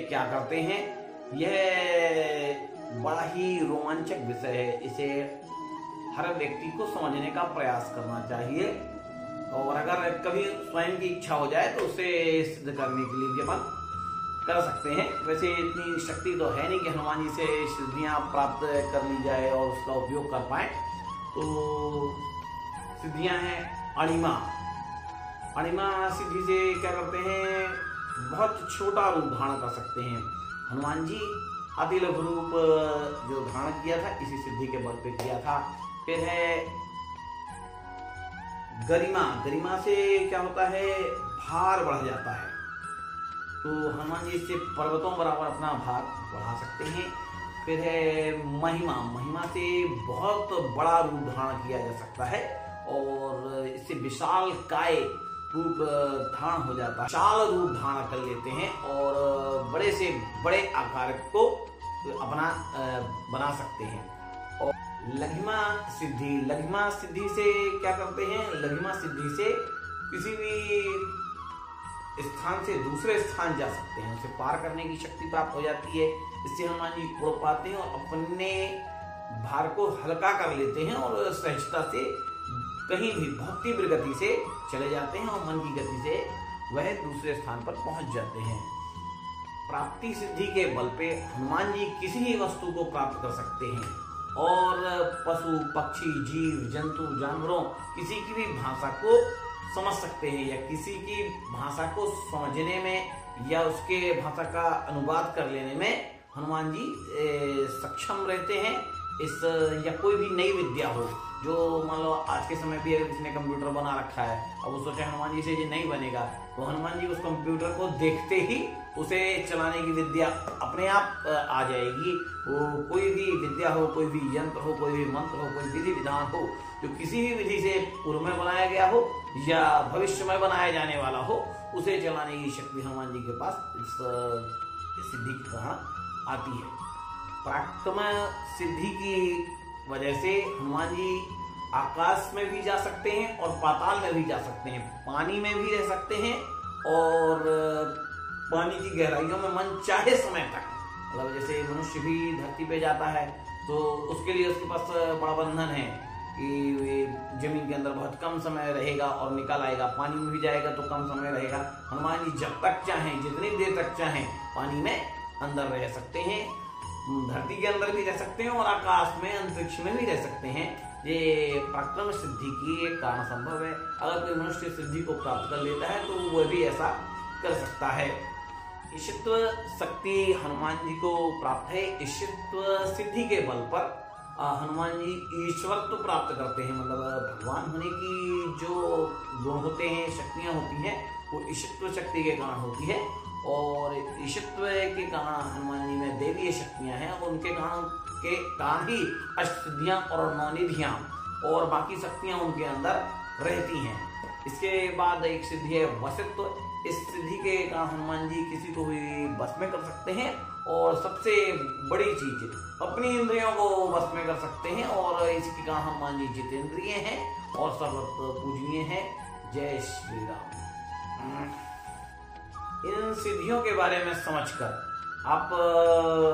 क्या करते हैं, यह बड़ा ही रोमांचक विषय है। इसे हर व्यक्ति को समझने का प्रयास करना चाहिए और अगर कभी स्वयं की इच्छा हो जाए तो उसे सिद्ध करने के लिए भी अपन कर सकते हैं। वैसे इतनी शक्ति तो है नहीं कि हनुमान जी से सिद्धियां प्राप्त कर ली जाए और उसका उपयोग कर पाए। तो सिद्धियां हैं अणिमा। अणिमा सिद्धि से क्या करते हैं, बहुत छोटा रूप धारण कर सकते हैं। हनुमान जी अति लघु रूप जो धारण किया था इसी सिद्धि के बल पे किया था। फिर है गरिमा। गरिमा से क्या होता है, भार बढ़ जाता है। तो हनुमान जी इससे पर्वतों बराबर अपना भार बढ़ा सकते हैं। फिर है महिमा। महिमा से बहुत बड़ा रूप धारण किया जा सकता है और इससे विशाल काय रूप धारण हो जाता है। विशाल रूप धारण कर लेते हैं और बड़े से बड़े आकार को अपना बना सकते हैं। और लघिमा सिद्धि। लघिमा सिद्धि से क्या करते हैं, लघिमा सिद्धि से किसी भी स्थान से दूसरे स्थान जा सकते हैं, उसे पार करने की शक्ति प्राप्त हो जाती है। इससे हनुमान जी उड़ पाते हैं और अपने भार को हल्का कर लेते हैं और सहजता से कहीं भी बहुत तीव्र गति से चले जाते हैं और मन की गति से वह दूसरे स्थान पर पहुंच जाते हैं। प्राप्ति सिद्धि के बल पे हनुमान जी किसी भी वस्तु को प्राप्त कर सकते हैं और पशु पक्षी जीव जंतु जानवरों किसी की भी भाषा को समझ सकते हैं या किसी की भाषा को समझने में या उसके भाषा का अनुवाद कर लेने में हनुमान जी सक्षम रहते हैं। इस या कोई भी नई विद्या हो, जो मान लो आज के समय भी अगर किसी ने कंप्यूटर बना रखा है, अब वो सोचे हनुमान जी से ये नहीं बनेगा, तो हनुमान जी उस कंप्यूटर को देखते ही उसे चलाने की विद्या अपने आप आ जाएगी। वो कोई भी विद्या हो, कोई भी यंत्र हो, कोई भी मंत्र हो, कोई विधि विधान हो जो किसी भी विधि से पूर्व में बनाया गया हो या भविष्य में बनाया जाने वाला हो, उसे चलाने की शक्ति हनुमान जी के पास इस सिद्धि के कारण आती है। पराक्रम सिद्धि की वजह से हनुमान जी आकाश में भी जा सकते हैं और पाताल में भी जा सकते हैं, पानी में भी रह सकते हैं और पानी की गहराइयों में मन चाहे समय तक, मतलब जैसे मनुष्य भी धरती पे जाता है तो उसके लिए उसके पास बड़ा बंधन है कि जमीन के अंदर बहुत कम समय रहेगा और निकल आएगा, पानी में भी जाएगा तो कम समय रहेगा। हनुमान जी जब तक चाहें, जितनी देर तक चाहें, पानी में अंदर रह सकते हैं, धरती के अंदर भी रह सकते हैं और आकाश में अंतरिक्ष में भी रह सकते हैं। ये पराक्रम सिद्धि की एक कारण संभव है। अगर कोई मनुष्य सिद्धि को प्राप्त कर लेता है तो वह भी ऐसा कर सकता है। ईशित्व शक्ति हनुमान जी को प्राप्त है। ईशित्व सिद्धि के बल पर हनुमान जी ईश्वरत्व प्राप्त करते हैं, मतलब भगवान होने की जो गुण होते हैं, शक्तियां होती हैं, वो ईशित्व शक्ति के कारण होती है। और ईशित्व के कारण हनुमान जी में देवीय शक्तियां हैं और उनके कारण ही अष्टसिद्धियां और नौनिधियां और बाकी शक्तियां उनके अंदर रहती हैं। इसके बाद एक सिद्धि है वशित्व। इस सिद्धि के कारण हनुमान जी किसी को भी बस में कर सकते हैं और सबसे बड़ी चीज अपनी इंद्रियों को बस में कर सकते हैं और इसके कारण हनुमान जी जितेंद्रिय हैं और सर्वत्र पूजनीय हैं। जय श्री राम। इन सिद्धियों के बारे में समझकर आप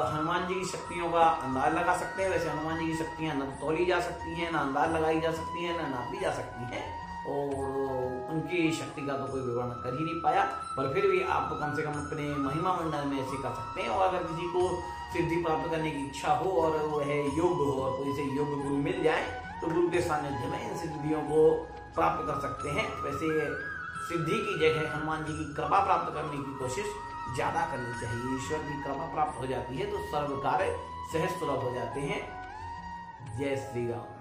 हनुमान जी की शक्तियों का अंदाज लगा सकते हैं। वैसे हनुमान जी की शक्तियां न तोली जा सकती हैं, न अंदाज लगाई जा सकती हैं, न नापी जा सकती हैं और उनकी शक्ति का तो कोई विवरण कर ही नहीं पाया, पर फिर भी आप कम से कम अपने महिमा मंडल में ऐसे कर सकते हैं। और अगर किसी को सिद्धि प्राप्त करने की इच्छा हो और वह योग हो और कोई से योग गुरु मिल जाए तो गुरु के सानिध्य में इन सिद्धियों को प्राप्त कर सकते हैं। वैसे सिद्धि की जगह हनुमान जी की कृपा प्राप्त करने की कोशिश ज्यादा करनी चाहिए। ईश्वर की कृपा प्राप्त हो जाती है तो सर्व कार्य सहज सुलभ हो जाते हैं। जय श्री राम।